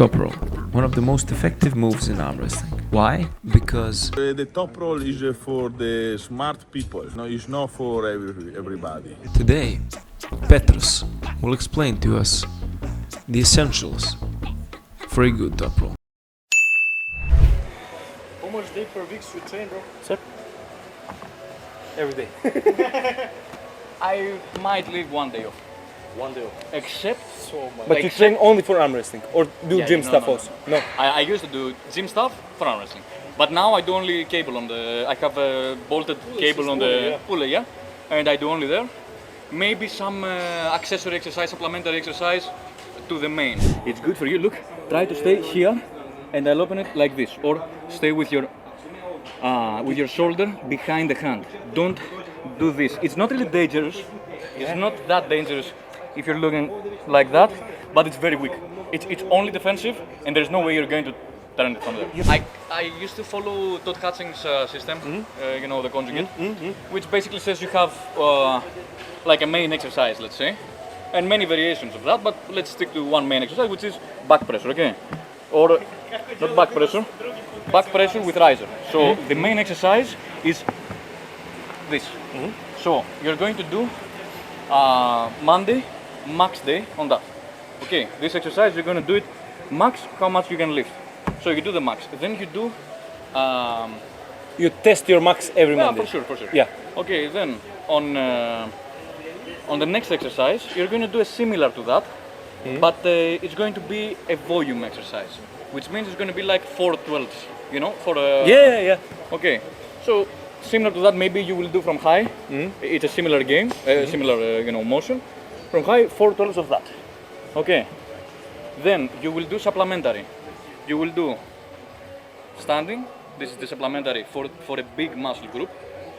Toproll, one of the most effective moves in arm wrestling. Why? Because the Toproll is for the smart people. No, it's not for everybody. today, Petros will explain to us the essentials for a good Toproll. How much day per week you train, bro? Sir? Every day. I might leave one day off. One day off. Except But you train only for arm wrestling or do Yeah, gym no, stuff no, also? No. I used to do gym stuff for arm wrestling. But now I do only cable on the. I have a bolted cable on the pulley, yeah, and I do only there. Maybe some accessory exercise, supplementary exercise to the main. It's good for you. Look, try to stay here, and I'll open it like this, or stay with your shoulder behind the hand. Don't do this. It's not really dangerous. It's not that dangerous if you're looking like that, but it's very weak. It's only defensive, and there's no way you're going to turn it from there. I used to follow Todd Hutchings' system, you know, the conjugate, which basically says you have like a main exercise, let's say, and many variations of that, but let's stick to one main exercise, which is back pressure, okay? Or not back pressure with riser. So the main exercise is this. So you're going to do Monday, max day on that. Okay, this exercise you're going to do it max how much you can lift. So you do the max. Then you do. You test your max every Monday. For sure. Yeah. Okay, then on the next exercise you're going to do a similar to that, but it's going to be a volume exercise, which means it's going to be like 4 12s. You know, for a. Yeah. Okay, so similar to that, maybe you will do from high. It's a similar game, similar motion. From high, 4 12s of that. Okay. Then you will do supplementary. You will do standing. This is the supplementary for a big muscle group.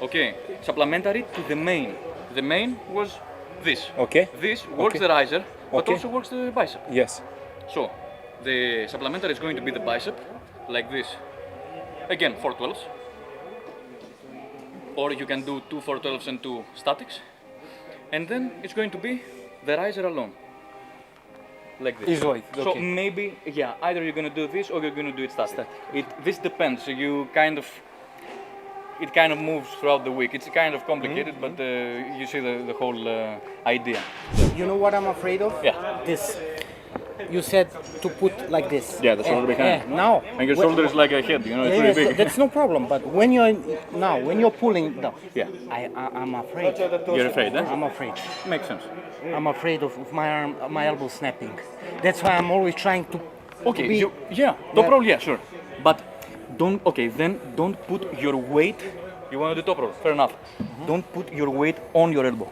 Okay. Supplementary to the main. The main was this. Okay. This works the riser, but Okay. also works the bicep. Yes. So the supplementary is going to be the bicep, like this. Again, 4 12s. Or you can do 2 4 12s and 2 statics. And then it's going to be the riser alone. Like this. Easily. So Okay. maybe, either you're going to do this or you're going to do it static. This depends. So you it kind of moves throughout the week. It's kind of complicated, but you see the whole idea. You know what I'm afraid of? Yeah. This. You said to put like this. Yeah, the shoulder behind. Now. And your shoulder is like a head, you know, it's pretty big. That's no problem. But when you're pulling down, Yeah. I'm afraid. You're afraid, eh? I'm afraid. Makes sense. I'm afraid of my arm, my elbow snapping. That's why I'm always trying to. Okay, be, Toproll, yeah, sure. But don't put your weight. You want to do Toproll, fair enough. Don't put your weight on your elbow.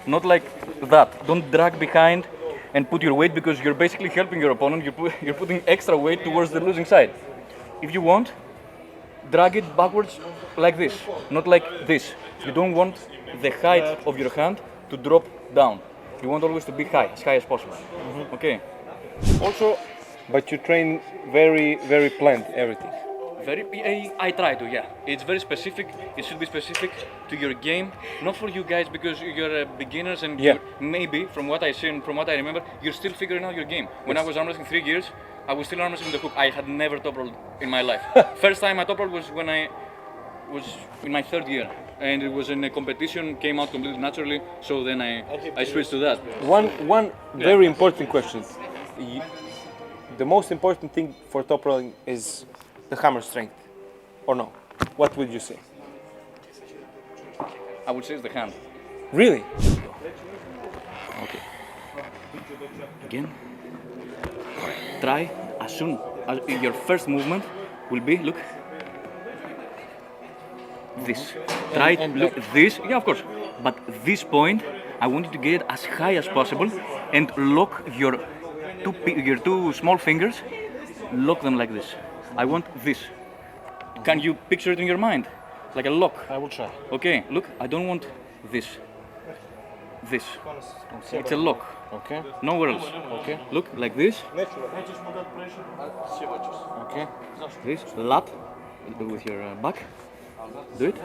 Not like that. Don't drag behind and put your weight, because you're basically helping your opponent. You're putting extra weight towards the losing side. If you want, drag it backwards like this, not like this. You don't want the height of your hand to drop down. You want always to be as high as possible. Okay. Also, but you train very, very planned everything. I try to, yeah. It's very specific. It should be specific to your game, not for you guys, because you're beginners and Yeah. maybe from what I see and from what I remember, you're still figuring out your game. When I was arm wrestling 3 years, I was still arm wrestling the hook. I had never Toprolled in my life. First time I Toprolled was when I was in my 3rd year, and it was in a competition, came out completely naturally. So then I switched to that. One very important question. The most important thing for Toprolling is the hammer strength, or no? What would you say? I would say it's the hand. Really? Okay. Again. Try as soon as your first movement will be, look, this. Try look this, yeah, of course. But this point, I want you to get it as high as possible and lock your two small fingers. Lock them like this. I want this. Can you picture it in your mind? Like a lock. I will try. Okay, look, I don't want this. This. It's a lock. Okay. Nowhere else. Okay. Look, like this. Okay. This. Lat. Do with your back. Do it.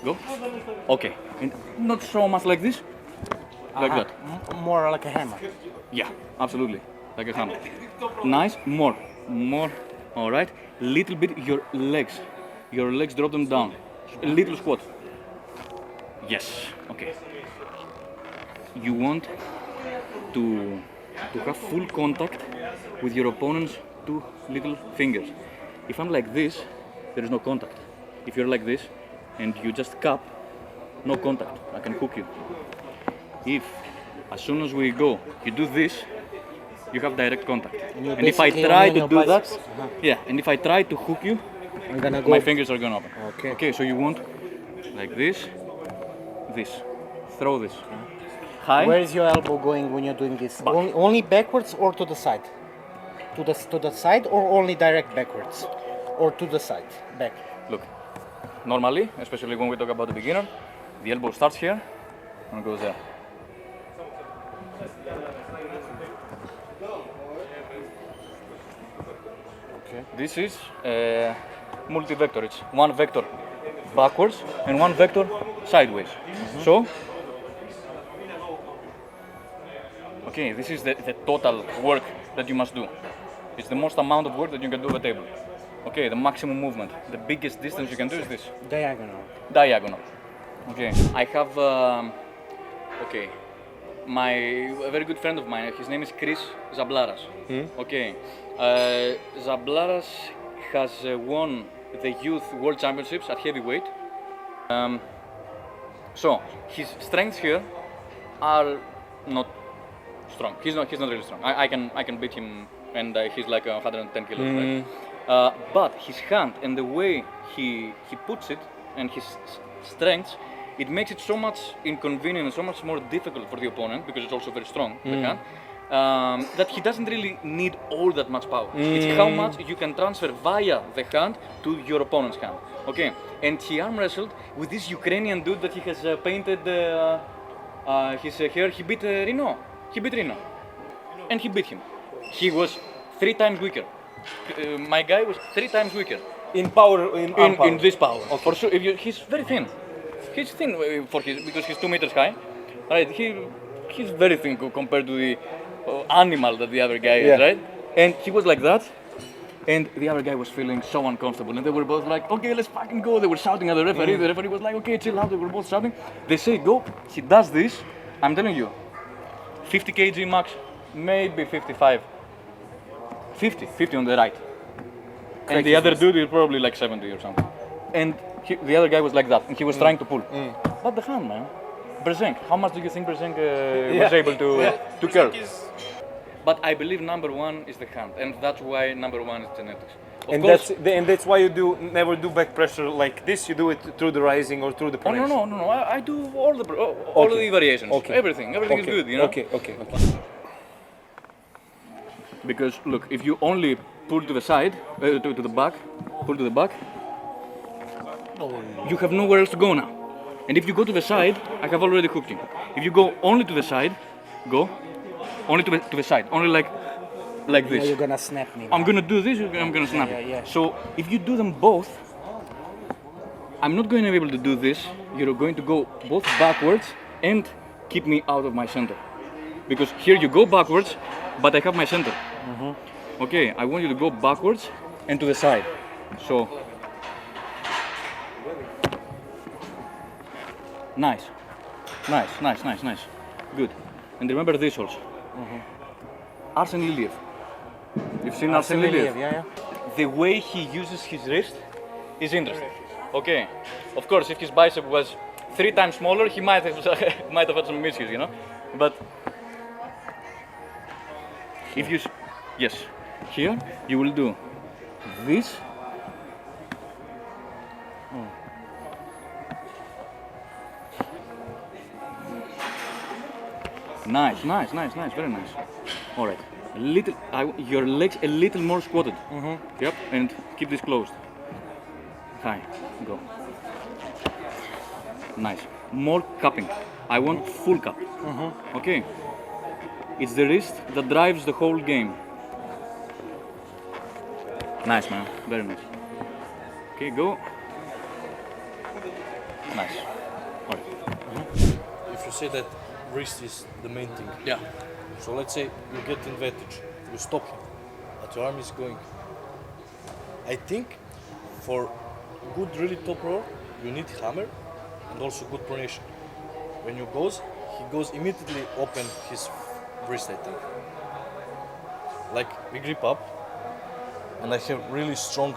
Go. Okay. And not so much like this. Like that. More like a hammer. Yeah, absolutely. like a hammer. Nice, more. All right. Little bit your legs drop them down. A little squat. Yes, okay. You want to have full contact with your opponent's 2 little fingers. If I'm like this, there is no contact. If you're like this and you just cup, no contact, I can hook you. If, as soon as we go, you do this, you have direct contact. And if I try to do that, and if I try to hook you, I'm gonna go. my fingers are gonna open. Okay. Okay, so you want like this, throw this. High. Where is your elbow going when you're doing this? Only backwards or to the side? To the side or only direct backwards? Or to the side, back? Look, normally, especially when we talk about the beginner, the elbow starts here and goes there. Okay. This is multi-vector. It's one vector backwards and one vector sideways. So, okay, this is the total work that you must do. It's the most amount of work that you can do at the table. Okay, the maximum movement. The biggest distance you can do is this. Diagonal. Diagonal. Okay, I have, a very good friend of mine, his name is Chris Zablaras. Okay, Zablaras has won the Youth World Championships at heavyweight. So, his strengths here are not strong. He's not really strong. I can beat him, and he's like 110 kilos. Right? But his hand and the way he puts it and his strengths, it makes it so much inconvenient and so much more difficult for the opponent because it's also very strong, the hand, that he doesn't really need all that much power. It's how much you can transfer via the hand to your opponent's hand. Okay, and he arm wrestled with this Ukrainian dude that he has painted his hair. He beat Rino. And he beat him. He was 3 times weaker. My guy was 3 times weaker. In power, In this power. Okay. For sure, he's very thin. He's thin because he's 2 meters high. Right? He's very thin compared to the animal that the other guy is, right? And he was like that. And the other guy was feeling so uncomfortable. And they were both like, okay, let's fucking go. They were shouting at the referee. The referee was like, okay, chill out. They were both shouting. They say go. He does this. I'm telling you, 50 kg max, maybe 55. 50 on the right. And the other dude is probably like 70 or something. And the other guy was like that, and he was trying to pull. But the hand, man. Brzenk, how much do you think Brzenk was able to curl? But I believe number 1 is the hand, and that's why number 1 is genetics. And that's why you never do back pressure like this. You do it through the rising or through the press. Oh, no. I do all the variations. Okay. Everything is good, you know. Okay. Because look, if you only pull to the side, to the back, pull to the back, you have nowhere else to go now. And if you go to the side, I have already hooked you. If you go only to the side, go only to the side, only like this. You're gonna snap me. I'm gonna do this, I'm gonna snap it. Yeah. So if you do them both, I'm not going to be able to do this. You're going to go both backwards and keep me out of my center. Because here you go backwards, but I have my center. Okay, I want you to go backwards and to the side. So, nice. Good. And remember this also. Arsen Iliev. You've seen Arsen Iliev? Yeah. The way he uses his wrist is interesting. Okay. Of course, if his bicep was 3 times smaller, he might have had some issues, you know. But if you, yes, here you will do this. Nice, very nice. All right, your legs a little more squatted. Yep, and keep this closed. High, go. Nice. More cupping. I want full cup. Okay. It's the wrist that drives the whole game. Nice, man. Very nice. Okay, go. Nice. All right. If you say that wrist is the main thing, Yeah. so let's say you get advantage, you stop him, but your arm is going. I think for good really top roller, you need hammer and also good pronation. When he goes immediately open his wrist, I think. Like we grip up, and I have really strong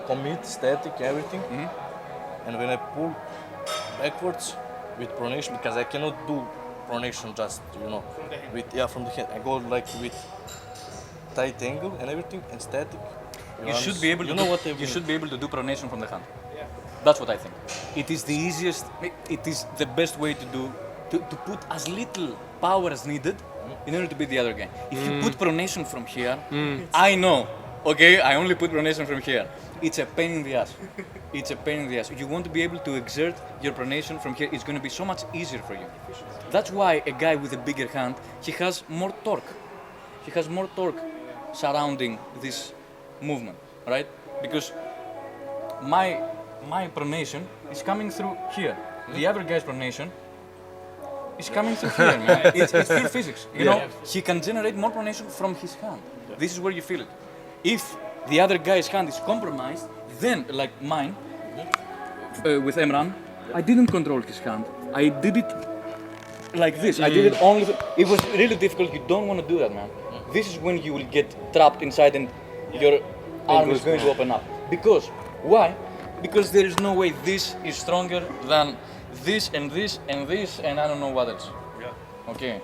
commit, static, everything. And when I pull backwards with pronation, because I cannot do pronation just, from the hand. I go like with tight angle and everything and static. You should be able to. You should be able to do pronation from the hand. That's what I think. It is the easiest. It is the best way to do. To put as little power as needed in order to beat the other guy. If you put pronation from here, I know. Okay, I only put pronation from here. It's a pain in the ass. It's a pain in the ass. You want to be able to exert your pronation from here. It's going to be so much easier for you. That's why a guy with a bigger hand, he has more torque. He has more torque surrounding this movement, right? Because my pronation is coming through here. The other guy's pronation is coming through here, man. It's pure physics. You know, he can generate more pronation from his hand. This is where you feel it. If the other guy's hand is compromised, then, like mine, with Emran, I didn't control his hand. I did it like this. I did it only. It was really difficult. You don't want to do that, man. This is when you will get trapped inside and your arm is going to open up. Because, why? Because there is no way this is stronger than this and this and this and I don't know what else. Okay.